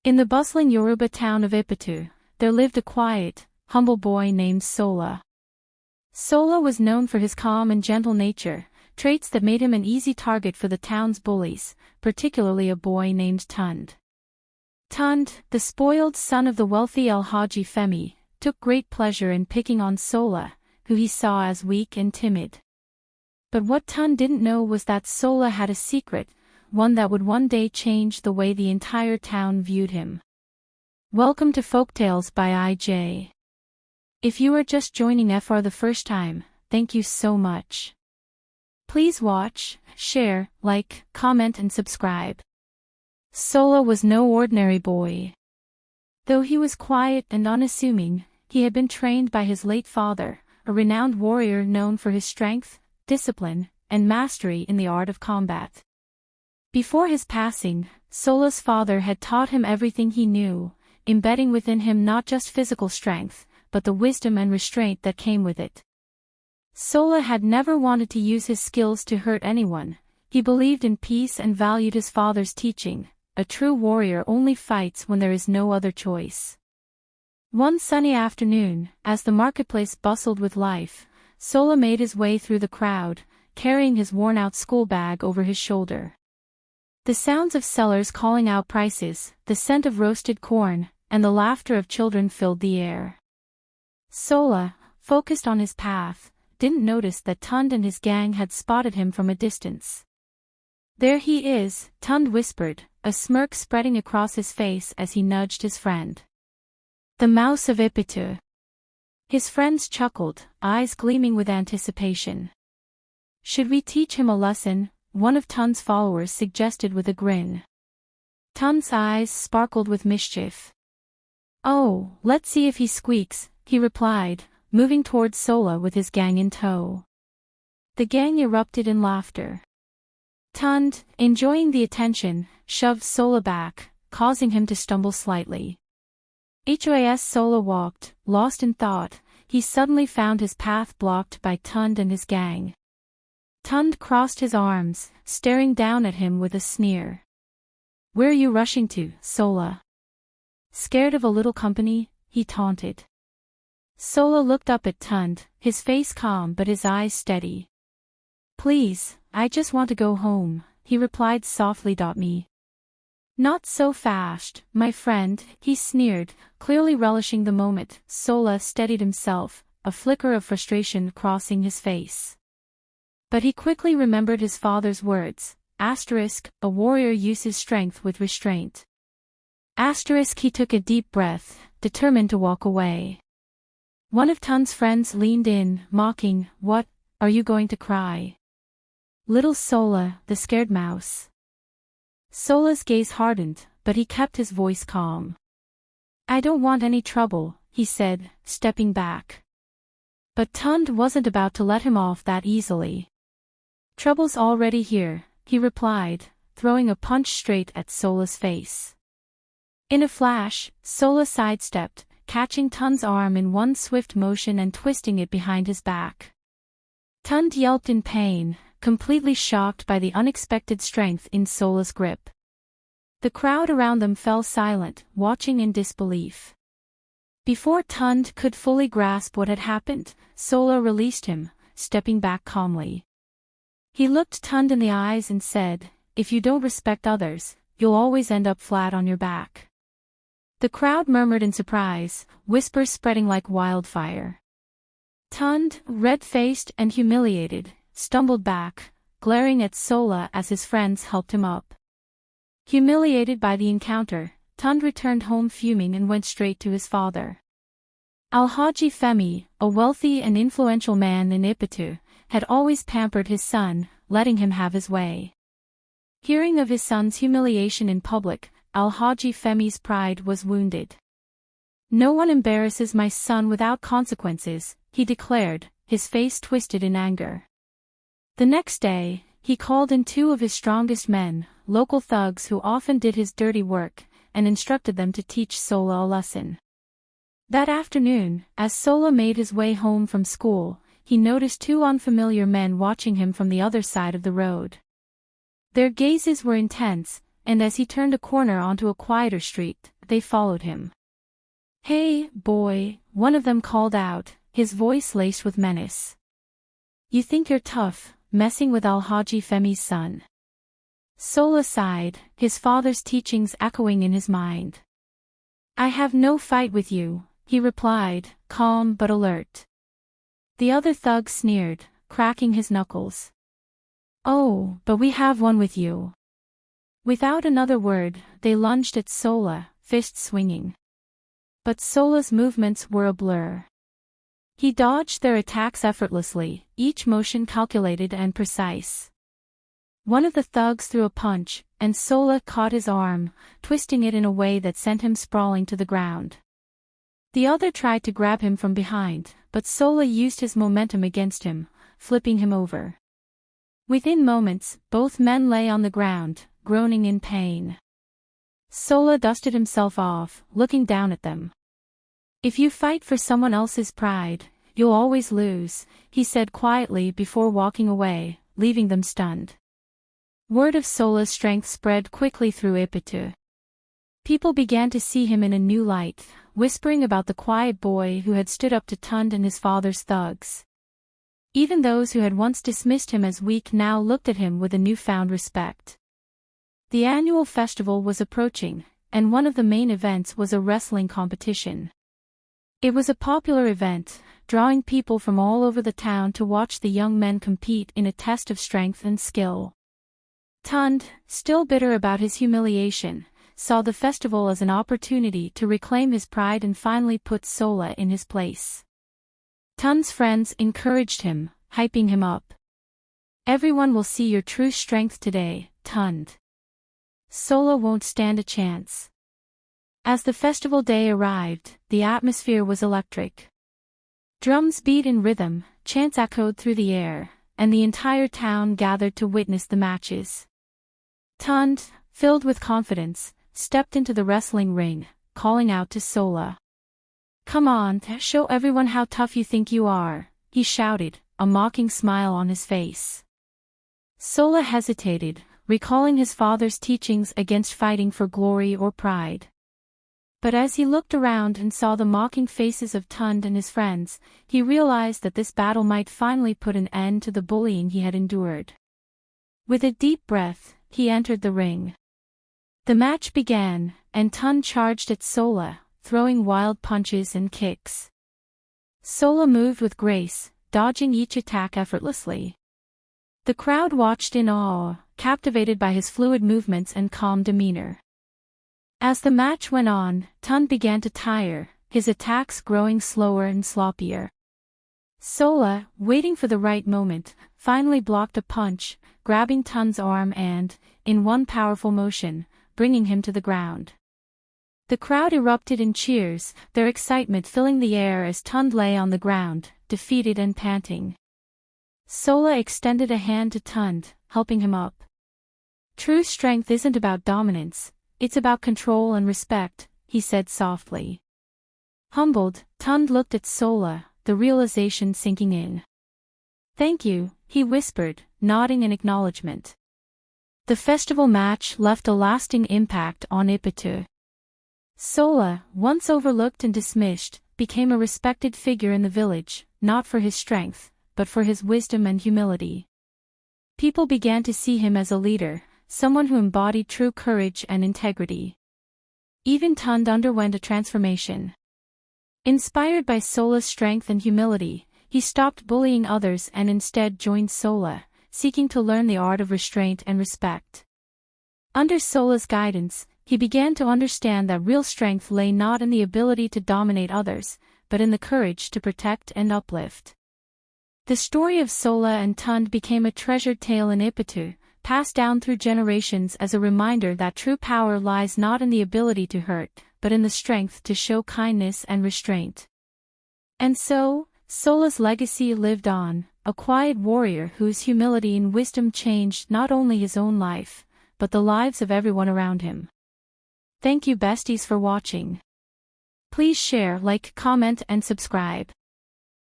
In the bustling Yoruba town of Ipetu, there lived a quiet, humble boy named Sola. Sola was known for his calm and gentle nature, traits that made him an easy target for the town's bullies, particularly a boy named Tund. Tund, the spoiled son of the wealthy Alhaji Femi, took great pleasure in picking on Sola, who he saw as weak and timid. But what Tund didn't know was that Sola had a secret, one that would one day change the way the entire town viewed him. Welcome to Folktales by Ijay. If you are just joining FR the first time, thank you so much. Please watch, share, like, comment and subscribe. Sola was no ordinary boy. Though he was quiet and unassuming, he had been trained by his late father, a renowned warrior known for his strength, discipline, and mastery in the art of combat. Before his passing, Sola's father had taught him everything he knew, embedding within him not just physical strength, but the wisdom and restraint that came with it. Sola had never wanted to use his skills to hurt anyone. He believed in peace and valued his father's teaching. A true warrior only fights when there is no other choice. One sunny afternoon, as the marketplace bustled with life, Sola made his way through the crowd, carrying his worn-out school bag over his shoulder. The sounds of sellers calling out prices, the scent of roasted corn, and the laughter of children filled the air. Sola, focused on his path, didn't notice that Tund and his gang had spotted him from a distance. "There he is," Tund whispered, a smirk spreading across his face as he nudged his friend. "The mouse of Ipetu." His friends chuckled, eyes gleaming with anticipation. "Should we teach him a lesson?" one of Tund's followers suggested with a grin. Tund's eyes sparkled with mischief. "Oh, let's see if he squeaks," he replied, moving towards Sola with his gang in tow. The gang erupted in laughter. Tund, enjoying the attention, shoved Sola back, causing him to stumble slightly. As Sola walked, lost in thought, he suddenly found his path blocked by Tund and his gang. Tund crossed his arms, staring down at him with a sneer. "Where are you rushing to, Sola? Scared of a little company?" he taunted. Sola looked up at Tund, his face calm but his eyes steady. "Please, I just want to go home," he replied softly. "Me. Not so fast, my friend," he sneered, clearly relishing the moment. Sola steadied himself, a flicker of frustration crossing his face. But he quickly remembered his father's words, "A warrior uses strength with restraint." He took a deep breath, determined to walk away. One of Tund's friends leaned in, mocking, "What, are you going to cry? Little Sola, the scared mouse." Sola's gaze hardened, but he kept his voice calm. "I don't want any trouble," he said, stepping back. But Tund wasn't about to let him off that easily. "Trouble's already here," he replied, throwing a punch straight at Sola's face. In a flash, Sola sidestepped, catching Tund's arm in one swift motion and twisting it behind his back. Tund yelped in pain, completely shocked by the unexpected strength in Sola's grip. The crowd around them fell silent, watching in disbelief. Before Tund could fully grasp what had happened, Sola released him, stepping back calmly. He looked Tund in the eyes and said, "If you don't respect others, you'll always end up flat on your back." The crowd murmured in surprise, whispers spreading like wildfire. Tund, red-faced and humiliated, stumbled back, glaring at Sola as his friends helped him up. Humiliated by the encounter, Tund returned home fuming and went straight to his father. Alhaji Femi, a wealthy and influential man in Ipetu, had always pampered his son, letting him have his way. Hearing of his son's humiliation in public, Alhaji Femi's pride was wounded. "No one embarrasses my son without consequences," he declared, his face twisted in anger. The next day, he called in two of his strongest men, local thugs who often did his dirty work, and instructed them to teach Sola a lesson. That afternoon, as Sola made his way home from school, he noticed two unfamiliar men watching him from the other side of the road. Their gazes were intense, and as he turned a corner onto a quieter street, they followed him. "Hey, boy," one of them called out, his voice laced with menace. "You think you're tough, messing with Alhaji Femi's son?" Sola sighed, his father's teachings echoing in his mind. "I have no fight with you," he replied, calm but alert. The other thug sneered, cracking his knuckles. "Oh, but we have one with you." Without another word, they lunged at Sola, fists swinging. But Sola's movements were a blur. He dodged their attacks effortlessly, each motion calculated and precise. One of the thugs threw a punch, and Sola caught his arm, twisting it in a way that sent him sprawling to the ground. The other tried to grab him from behind, but Sola used his momentum against him, flipping him over. Within moments, both men lay on the ground, groaning in pain. Sola dusted himself off, looking down at them. "If you fight for someone else's pride, you'll always lose," he said quietly before walking away, leaving them stunned. Word of Sola's strength spread quickly through Ipetu. People began to see him in a new light, whispering about the quiet boy who had stood up to Tund and his father's thugs. Even those who had once dismissed him as weak now looked at him with a newfound respect. The annual festival was approaching, and one of the main events was a wrestling competition. It was a popular event, drawing people from all over the town to watch the young men compete in a test of strength and skill. Tund, still bitter about his humiliation, saw the festival as an opportunity to reclaim his pride and finally put Sola in his place. Tund's friends encouraged him, hyping him up. "Everyone will see your true strength today, Tund. Sola won't stand a chance." As the festival day arrived, the atmosphere was electric. Drums beat in rhythm, chants echoed through the air, and the entire town gathered to witness the matches. Tund, filled with confidence, stepped into the wrestling ring, calling out to Sola. "Come on, show everyone how tough you think you are," he shouted, a mocking smile on his face. Sola hesitated, recalling his father's teachings against fighting for glory or pride. But as he looked around and saw the mocking faces of Tund and his friends, he realized that this battle might finally put an end to the bullying he had endured. With a deep breath, he entered the ring. The match began, and Tund charged at Sola, throwing wild punches and kicks. Sola moved with grace, dodging each attack effortlessly. The crowd watched in awe, captivated by his fluid movements and calm demeanor. As the match went on, Tund began to tire, his attacks growing slower and sloppier. Sola, waiting for the right moment, finally blocked a punch, grabbing Tund's arm and, in one powerful motion, bringing him to the ground. The crowd erupted in cheers, their excitement filling the air as Tund lay on the ground, defeated and panting. Sola extended a hand to Tund, helping him up. "True strength isn't about dominance, it's about control and respect," he said softly. Humbled, Tund looked at Sola, the realization sinking in. "Thank you," he whispered, nodding in acknowledgement. The festival match left a lasting impact on Ipetu. Sola, once overlooked and dismissed, became a respected figure in the village, not for his strength, but for his wisdom and humility. People began to see him as a leader, someone who embodied true courage and integrity. Even Tund underwent a transformation. Inspired by Sola's strength and humility, he stopped bullying others and instead joined Sola, seeking to learn the art of restraint and respect. Under Sola's guidance, he began to understand that real strength lay not in the ability to dominate others, but in the courage to protect and uplift. The story of Sola and Tund became a treasured tale in Ipetu, passed down through generations as a reminder that true power lies not in the ability to hurt, but in the strength to show kindness and restraint. And so, Sola's legacy lived on, a quiet warrior whose humility and wisdom changed not only his own life, but the lives of everyone around him. Thank you besties for watching. Please share, like, comment and subscribe.